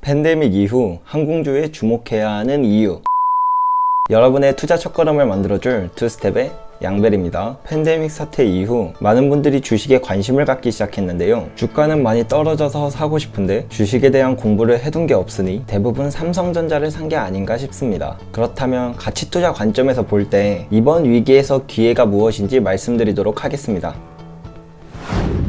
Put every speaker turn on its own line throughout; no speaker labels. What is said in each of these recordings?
팬데믹 이후 항공주에 주목해야 하는 이유. 여러분의 투자 첫걸음을 만들어줄 투스텝의 양벨입니다. 팬데믹 사태 이후 많은 분들이 주식에 관심을 갖기 시작했는데요. 주가는 많이 떨어져서 사고 싶은데 주식에 대한 공부를 해둔 게 없으니 대부분 삼성전자를 산 게 아닌가 싶습니다. 그렇다면 가치 투자 관점에서 볼 때 이번 위기에서 기회가 무엇인지 말씀드리도록 하겠습니다.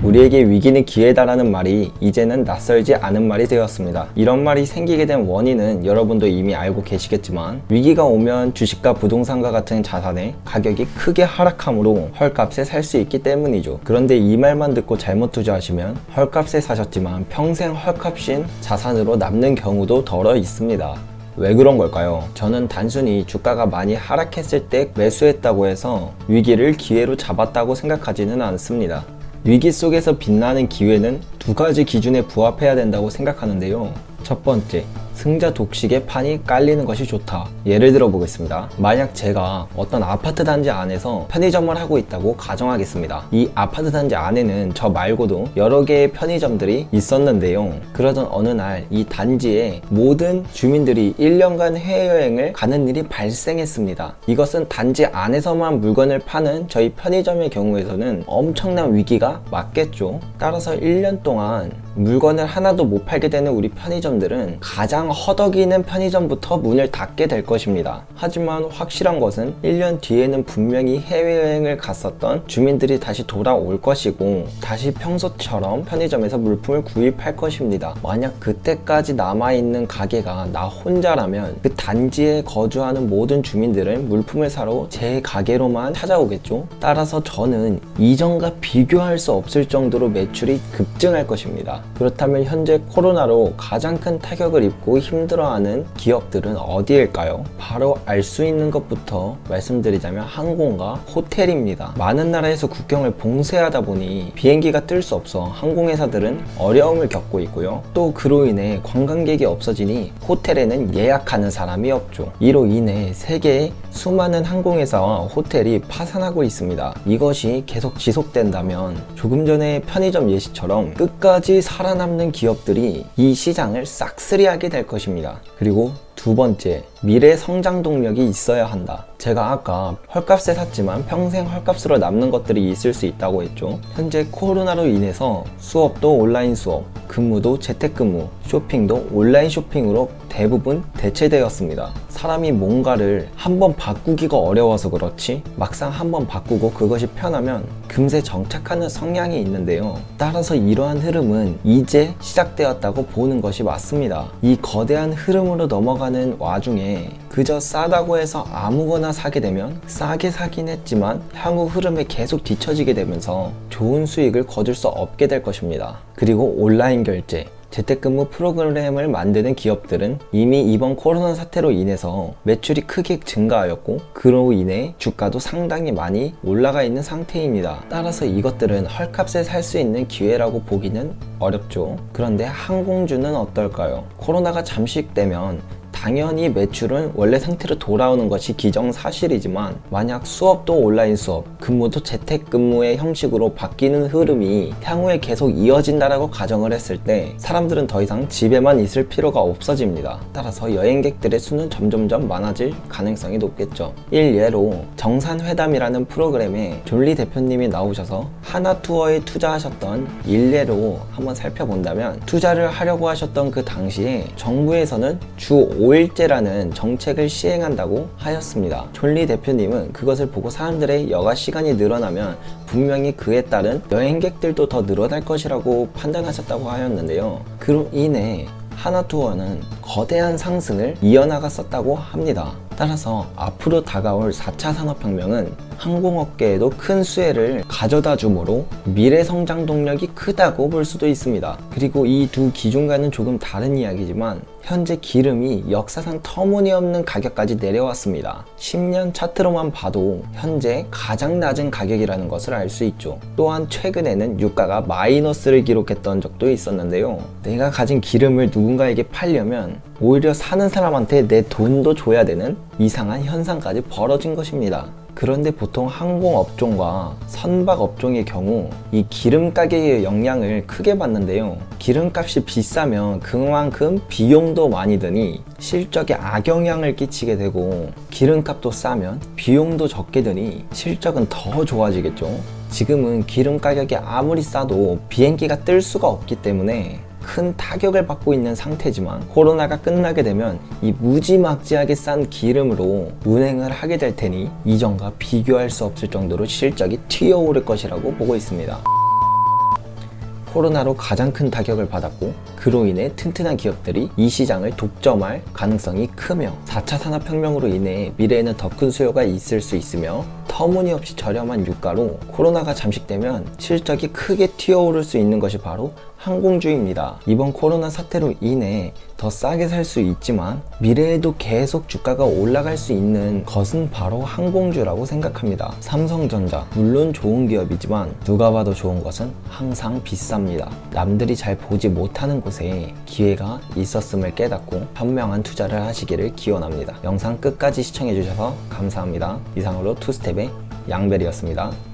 우리에게 위기는 기회다라는 말이 이제는 낯설지 않은 말이 되었습니다. 이런 말이 생기게 된 원인은 여러분도 이미 알고 계시겠지만, 위기가 오면 주식과 부동산과 같은 자산의 가격이 크게 하락하므로 헐값에 살 수 있기 때문이죠. 그런데 이 말만 듣고 잘못 투자하시면 헐값에 사셨지만 평생 헐값인 자산으로 남는 경우도 덜어 있습니다. 왜 그런 걸까요? 저는 단순히 주가가 많이 하락했을 때 매수했다고 해서 위기를 기회로 잡았다고 생각하지는 않습니다. 위기 속에서 빛나는 기회는 두 가지 기준에 부합해야 된다고 생각하는데요. 첫 번째, 승자 독식의 판이 깔리는 것이 좋다. 예를 들어 보겠습니다. 만약 제가 어떤 아파트 단지 안에서 편의점을 하고 있다고 가정하겠습니다. 이 아파트 단지 안에는 저 말고도 여러 개의 편의점들이 있었는데요. 그러던 어느 날 이 단지에 모든 주민들이 1년간 해외여행을 가는 일이 발생했습니다. 이것은 단지 안에서만 물건을 파는 저희 편의점의 경우에서는 엄청난 위기가 맞겠죠. 따라서 1년 동안 물건을 하나도 못 팔게 되는 우리 편의점들은 가장 허덕이는 편의점부터 문을 닫게 될 것입니다. 하지만 확실한 것은 1년 뒤에는 분명히 해외여행을 갔었던 주민들이 다시 돌아올 것이고 다시 평소처럼 편의점에서 물품을 구입할 것입니다. 만약 그때까지 남아있는 가게가 나 혼자라면 그 단지에 거주하는 모든 주민들은 물품을 사러 제 가게로만 찾아오겠죠. 따라서 저는 이전과 비교할 수 없을 정도로 매출이 급증할 것입니다. 그렇다면 현재 코로나로 가장 큰 타격을 입고 힘들어하는 기업들은 어디일까요? 바로 알 수 있는 것부터 말씀드리자면 항공과 호텔입니다. 많은 나라에서 국경을 봉쇄하다 보니 비행기가 뜰 수 없어 항공회사들은 어려움을 겪고 있고요. 또 그로 인해 관광객이 없어지니 호텔에는 예약하는 사람이 없죠. 이로 인해 세계의 수많은 항공회사와 호텔이 파산하고 있습니다. 이것이 계속 지속된다면 조금 전에 편의점 예시처럼 끝까지 살아남는 기업들이 이 시장을 싹쓸이하게 될 것입니다. 그리고 두 번째, 미래 성장 동력이 있어야 한다. 제가 아까 헐값에 샀지만 평생 헐값으로 남는 것들이 있을 수 있다고 했죠. 현재 코로나로 인해서 수업도 온라인 수업, 근무도 재택근무, 쇼핑도 온라인 쇼핑으로 대부분 대체되었습니다. 사람이 뭔가를 한번 바꾸기가 어려워서 그렇지 막상 한번 바꾸고 그것이 편하면 금세 정착하는 성향이 있는데요. 따라서 이러한 흐름은 이제 시작되었다고 보는 것이 맞습니다. 이 거대한 흐름으로 넘어가는 와중에 그저 싸다고 해서 아무거나 사게 되면 싸게 사긴 했지만 향후 흐름에 계속 뒤처지게 되면서 좋은 수익을 거둘 수 없게 될 것입니다. 그리고 온라인 결제, 재택근무 프로그램을 만드는 기업들은 이미 이번 코로나 사태로 인해서 매출이 크게 증가하였고 그로 인해 주가도 상당히 많이 올라가 있는 상태입니다. 따라서 이것들은 헐값에 살 수 있는 기회라고 보기는 어렵죠. 그런데 항공주는 어떨까요? 코로나가 잠식되면 당연히 매출은 원래 상태로 돌아오는 것이 기정사실이지만 만약 수업도 온라인 수업, 근무도 재택근무의 형식으로 바뀌는 흐름이 향후에 계속 이어진다라고 가정을 했을 때 사람들은 더 이상 집에만 있을 필요가 없어집니다. 따라서 여행객들의 수는 점점점 많아질 가능성이 높겠죠. 일예로 정산회담이라는 프로그램에 존리 대표님이 나오셔서 하나투어에 투자하셨던 일례로 한번 살펴본다면 투자를 하려고 하셨던 그 당시에 정부에서는 주 5일제라는 정책을 시행한다고 하였습니다. 존리 대표님은 그것을 보고 사람들의 여가 시간이 늘어나면 분명히 그에 따른 여행객들도 더 늘어날 것이라고 판단하셨다고 하였는데요. 그로 인해 하나투어는 거대한 상승을 이어나갔었다고 합니다. 따라서 앞으로 다가올 4차 산업혁명은 항공업계에도 큰 수혜를 가져다 주므로 미래 성장 동력이 크다고 볼 수도 있습니다. 그리고 이 두 기준과는 조금 다른 이야기지만 현재 기름이 역사상 터무니없는 가격까지 내려왔습니다. 10년 차트로만 봐도 현재 가장 낮은 가격이라는 것을 알 수 있죠. 또한 최근에는 유가가 마이너스를 기록했던 적도 있었는데요. 내가 가진 기름을 누군가에게 팔려면 오히려 사는 사람한테 내 돈도 줘야 되는 이상한 현상까지 벌어진 것입니다. 그런데 보통 항공업종과 선박업종의 경우 이 기름 가격의 영향을 크게 받는데요. 기름값이 비싸면 그만큼 비용도 많이 드니 실적에 악영향을 끼치게 되고, 기름값도 싸면 비용도 적게 드니 실적은 더 좋아지겠죠. 지금은 기름 가격이 아무리 싸도 비행기가 뜰 수가 없기 때문에 큰 타격을 받고 있는 상태지만, 코로나가 끝나게 되면 이 무지막지하게 싼 기름으로 운행을 하게 될 테니 이전과 비교할 수 없을 정도로 실적이 튀어오를 것이라고 보고 있습니다. 코로나로 가장 큰 타격을 받았고, 그로 인해 튼튼한 기업들이 이 시장을 독점할 가능성이 크며, 4차 산업혁명으로 인해 미래에는 더 큰 수요가 있을 수 있으며, 터무니없이 저렴한 유가로 코로나가 잠식되면 실적이 크게 튀어오를 수 있는 것이 바로 항공주입니다. 이번 코로나 사태로 인해 더 싸게 살 수 있지만 미래에도 계속 주가가 올라갈 수 있는 것은 바로 항공주라고 생각합니다. 삼성전자, 물론 좋은 기업이지만 누가 봐도 좋은 것은 항상 비쌉니다. 남들이 잘 보지 못하는 곳에 기회가 있었음을 깨닫고 현명한 투자를 하시기를 기원합니다. 영상 끝까지 시청해주셔서 감사합니다. 이상으로 투스텝의 양벨이었습니다.